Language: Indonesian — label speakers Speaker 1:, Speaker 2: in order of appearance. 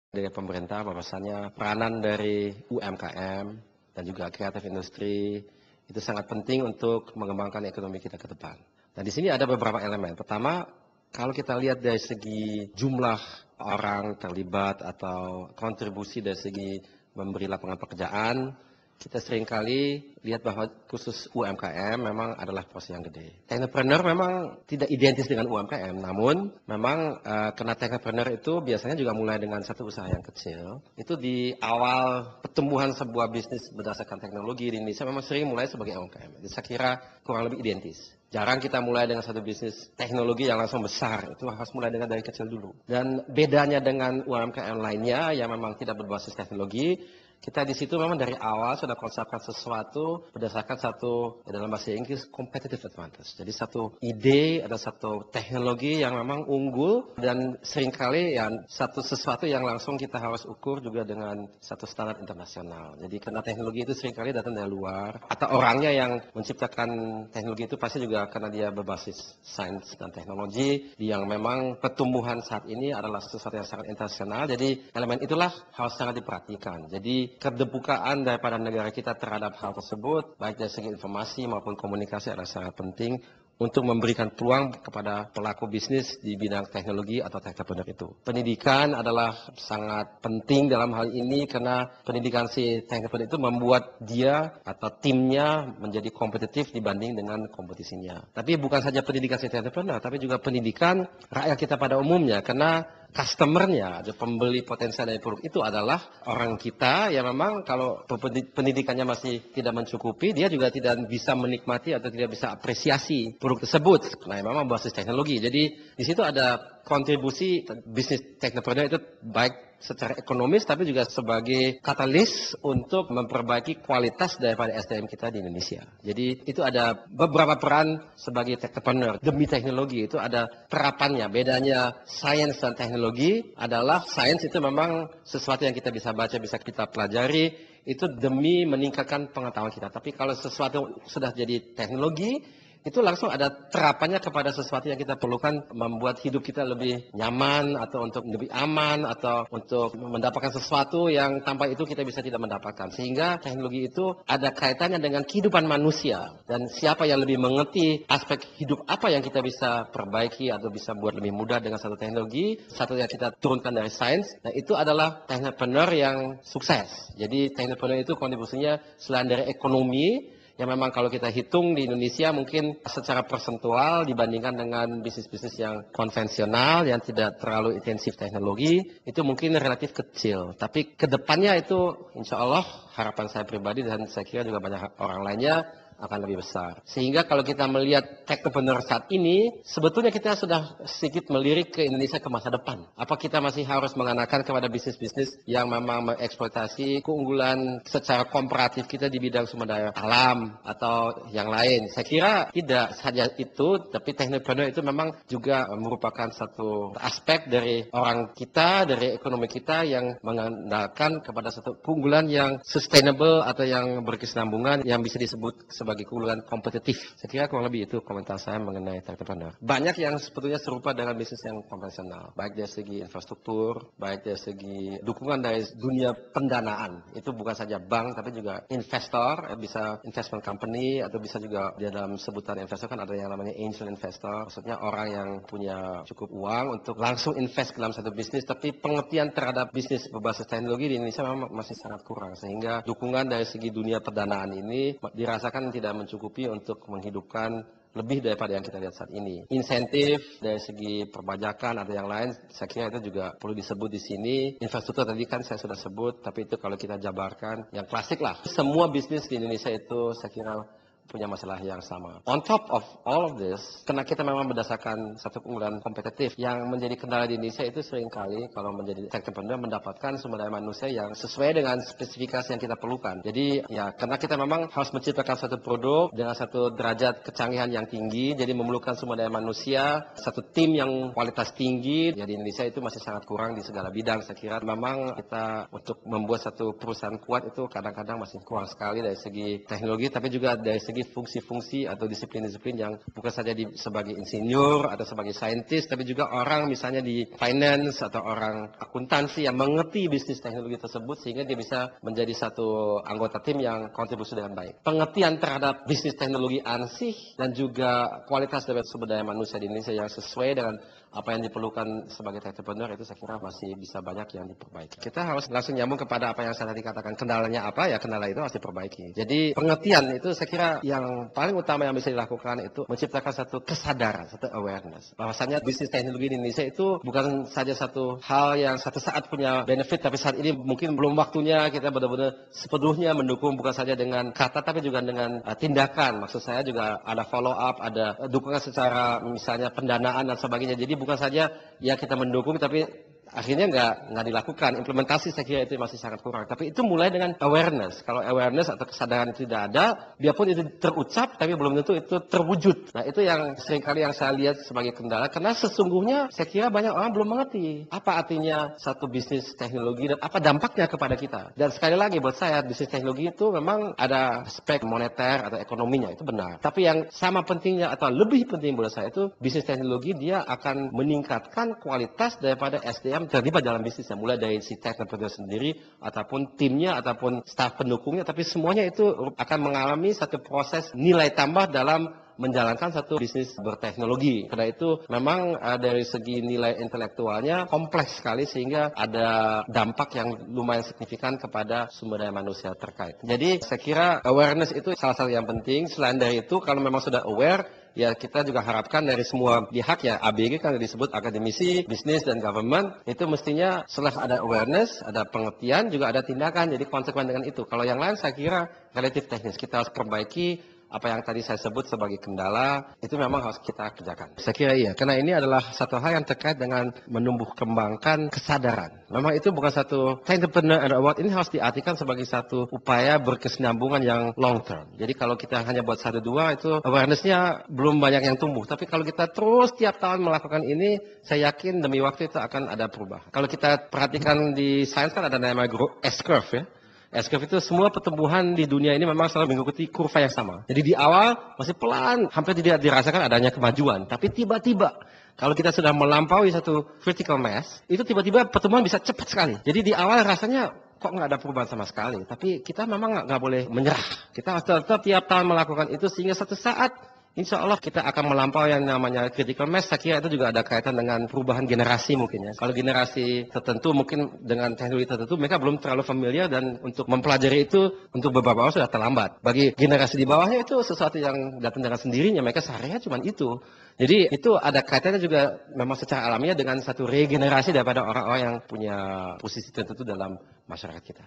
Speaker 1: dari pemerintah bahwasannya peranan dari UMKM dan juga kreatif industri itu sangat penting untuk mengembangkan ekonomi kita ke depan. Nah, di sini ada beberapa elemen. Pertama, kalau kita lihat dari segi jumlah orang terlibat atau kontribusi dari segi memberi lapangan pekerjaan, kita seringkali lihat bahwa khusus UMKM memang adalah porsi yang gede. Technopreneur memang tidak identis dengan UMKM, namun memang karena technopreneur itu biasanya juga mulai dengan satu usaha yang kecil. Itu di awal pertumbuhan sebuah bisnis berdasarkan teknologi di Indonesia memang sering mulai sebagai UMKM. Jadi saya kira kurang lebih identis. Jarang kita mulai dengan satu bisnis teknologi yang langsung besar, itu harus mulai dengan dari kecil dulu. Dan bedanya dengan UMKM lainnya yang memang tidak berbasis teknologi, kita di situ memang dari awal sudah konsepkan sesuatu berdasarkan satu dalam bahasa Inggris competitive advantage. Jadi satu ide ada satu teknologi yang memang unggul dan seringkali ya sesuatu yang langsung kita harus ukur juga dengan satu standar internasional. Jadi karena teknologi itu seringkali datang dari luar atau orangnya yang menciptakan teknologi itu pasti juga karena dia berbasis sains dan teknologi yang memang pertumbuhan saat ini adalah sesuatu yang sangat internasional. Jadi elemen itulah harus sangat diperhatikan. Jadi keterbukaan daripada negara kita terhadap hal tersebut, baik dari segi informasi maupun komunikasi adalah sangat penting untuk memberikan peluang kepada pelaku bisnis di bidang teknologi atau teknopreneur itu. Pendidikan adalah sangat penting dalam hal ini karena pendidikan si teknopreneur itu membuat dia atau timnya menjadi kompetitif dibanding dengan kompetisinya. Tapi bukan saja pendidikan si teknopreneur, tapi juga pendidikan rakyat kita pada umumnya karena customer-nya, pembeli potensial dari produk itu adalah orang kita yang memang kalau pendidikannya masih tidak mencukupi, dia juga tidak bisa menikmati atau tidak bisa apresiasi produk tersebut. Nah, memang basis teknologi. Jadi di situ ada kontribusi bisnis teknopreneur itu baik secara ekonomis tapi juga sebagai katalis untuk memperbaiki kualitas daripada SDM kita di Indonesia. Jadi itu ada beberapa peran sebagai teknopreneur. Demi teknologi itu ada terapannya. Bedanya sains dan teknologi adalah sains itu memang sesuatu yang kita bisa baca, bisa kita pelajari, itu demi meningkatkan pengetahuan kita. Tapi kalau sesuatu sudah jadi teknologi, itu langsung ada terapannya kepada sesuatu yang kita perlukan membuat hidup kita lebih nyaman atau untuk lebih aman atau untuk mendapatkan sesuatu yang tanpa itu kita bisa tidak mendapatkan. Sehingga teknologi itu ada kaitannya dengan kehidupan manusia dan siapa yang lebih mengerti aspek hidup apa yang kita bisa perbaiki atau bisa buat lebih mudah dengan satu teknologi, satu yang kita turunkan dari sains, nah itu adalah teknopreneur yang sukses. Jadi teknopreneur itu kontribusinya selain dari ekonomi, yang memang kalau kita hitung di Indonesia mungkin secara persentual dibandingkan dengan bisnis-bisnis yang konvensional yang tidak terlalu intensif teknologi itu mungkin relatif kecil. Tapi kedepannya itu insya Allah harapan saya pribadi dan saya kira juga banyak orang lainnya akan lebih besar. Sehingga kalau kita melihat teknopreneur saat ini, sebetulnya kita sudah sedikit melirik ke Indonesia ke masa depan. Apa kita masih harus mengandalkan kepada bisnis-bisnis yang memang mengeksploitasi keunggulan secara komparatif kita di bidang sumber daya alam atau yang lain? Saya kira tidak saja itu, tapi teknopreneur itu memang juga merupakan satu aspek dari orang kita, dari ekonomi kita yang mengandalkan kepada satu keunggulan yang sustainable atau yang berkesinambungan yang bisa disebut sebagai keunggulan kompetitif. Saya kira kurang lebih itu komentar saya mengenai teknopreneur. Banyak yang sebetulnya serupa dengan bisnis yang konvensional, baik dari segi infrastruktur, baik dari segi dukungan dari dunia pendanaan. Itu bukan saja bank, tapi juga investor, bisa investment company, atau bisa juga di dalam sebutan investor kan ada yang namanya angel investor, maksudnya orang yang punya cukup uang untuk langsung invest ke dalam satu bisnis, tapi pengertian terhadap bisnis berbasis teknologi di Indonesia memang masih sangat kurang, sehingga dukungan dari segi dunia pendanaan ini dirasakan tidak mencukupi untuk menghidupkan lebih daripada yang kita lihat saat ini. Insentif dari segi perpajakan atau yang lain, saya kira itu juga perlu disebut di sini. Infrastruktur tadi kan saya sudah sebut, tapi itu kalau kita jabarkan, yang klasik lah. Semua bisnis di Indonesia itu saya kira punya masalah yang sama. On top of all of this, karena kita memang berdasarkan satu keunggulan kompetitif yang menjadi kendala di Indonesia itu seringkali kalau menjadi teknopreneur mendapatkan sumber daya manusia yang sesuai dengan spesifikasi yang kita perlukan. Jadi ya karena kita memang harus menciptakan satu produk dengan satu derajat kecanggihan yang tinggi, jadi memerlukan sumber daya manusia, satu tim yang kualitas tinggi. Ya di Indonesia itu masih sangat kurang di segala bidang. Saya kira memang kita untuk membuat satu perusahaan kuat itu kadang-kadang masih kurang sekali dari segi teknologi, tapi juga dari segi memiliki fungsi-fungsi atau disiplin-disiplin yang bukan saja sebagai insinyur atau sebagai saintis, tapi juga orang misalnya di finance atau orang akuntansi yang mengerti bisnis teknologi tersebut sehingga dia bisa menjadi satu anggota tim yang kontribusi dengan baik. Pengertian terhadap bisnis teknologi ansih dan juga kualitas dari sumber daya manusia di Indonesia yang sesuai dengan apa yang diperlukan sebagai entrepreneur itu saya kira masih bisa banyak yang diperbaiki. Kita harus langsung nyambung kepada apa yang saya tadi katakan. Kendalanya apa? Ya kendala itu harus diperbaiki. Jadi pengertian itu saya kira yang paling utama yang bisa dilakukan itu menciptakan satu kesadaran, satu awareness. Bahwasanya bisnis teknologi di Indonesia itu bukan saja satu hal yang satu saat punya benefit, tapi saat ini mungkin belum waktunya kita benar-benar sepenuhnya mendukung bukan saja dengan kata tapi juga dengan tindakan. Maksud saya juga ada follow up, ada dukungan secara misalnya pendanaan dan sebagainya. Jadi bukan saja ya kita mendukung tapi akhirnya nggak dilakukan. Implementasi saya kira itu masih sangat kurang. Tapi itu mulai dengan awareness. Kalau awareness atau kesadaran itu tidak ada, biarpun itu terucap, tapi belum tentu itu terwujud. Nah itu yang seringkali yang saya lihat sebagai kendala. Karena sesungguhnya saya kira banyak orang belum mengerti apa artinya satu bisnis teknologi dan apa dampaknya kepada kita. Dan sekali lagi buat saya bisnis teknologi itu memang ada aspek moneter atau ekonominya, itu benar. Tapi yang sama pentingnya atau lebih penting buat saya itu bisnis teknologi dia akan meningkatkan kualitas daripada SDM terlibat dalam bisnisnya, mulai dari si entrepreneur sendiri ataupun timnya ataupun staf pendukungnya, tapi semuanya itu akan mengalami satu proses nilai tambah dalam menjalankan satu bisnis berteknologi. Karena itu memang dari segi nilai intelektualnya kompleks sekali sehingga ada dampak yang lumayan signifikan kepada sumber daya manusia terkait. Jadi saya kira awareness itu salah satu yang penting. Selain dari itu kalau memang sudah aware, ya kita juga harapkan dari semua pihak ya ABG kan disebut akademisi, bisnis dan government itu mestinya setelah ada awareness, ada pengertian juga ada tindakan. Jadi konsekuen dengan itu. Kalau yang lain saya kira relatif teknis. Kita harus perbaiki apa yang tadi saya sebut sebagai kendala, itu memang harus kita kerjakan. Saya kira iya, karena ini adalah satu hal yang terkait dengan menumbuh kembangkan kesadaran. Memang itu bukan satu entrepreneur award, ini harus diartikan sebagai satu upaya berkesinambungan yang long term. Jadi kalau kita hanya buat 1-2 itu awareness-nya belum banyak yang tumbuh. Tapi kalau kita terus tiap tahun melakukan ini, saya yakin demi waktu itu akan ada perubahan. Kalau kita perhatikan di sains kan ada namanya S-curve ya. S-curve itu semua pertumbuhan di dunia ini memang selalu mengikuti kurva yang sama. Jadi di awal masih pelan, hampir tidak dirasakan adanya kemajuan. Tapi tiba-tiba, kalau kita sudah melampaui satu critical mass, itu tiba-tiba pertumbuhan bisa cepat sekali. Jadi di awal rasanya kok nggak ada perubahan sama sekali. Tapi kita memang nggak boleh menyerah. Kita harus tetap tiap tahun melakukan itu sehingga satu saat insya Allah kita akan melampaui yang namanya critical mass. Saya kira itu juga ada kaitan dengan perubahan generasi mungkin ya. Kalau generasi tertentu mungkin dengan teknologi tertentu mereka belum terlalu familiar dan untuk mempelajari itu untuk beberapa orang sudah terlambat. Bagi generasi di bawahnya itu sesuatu yang datang dengan sendirinya, mereka seharinya cuma itu. Jadi itu ada kaitannya juga memang secara alamiah dengan satu regenerasi daripada orang-orang yang punya posisi tertentu dalam masyarakat kita.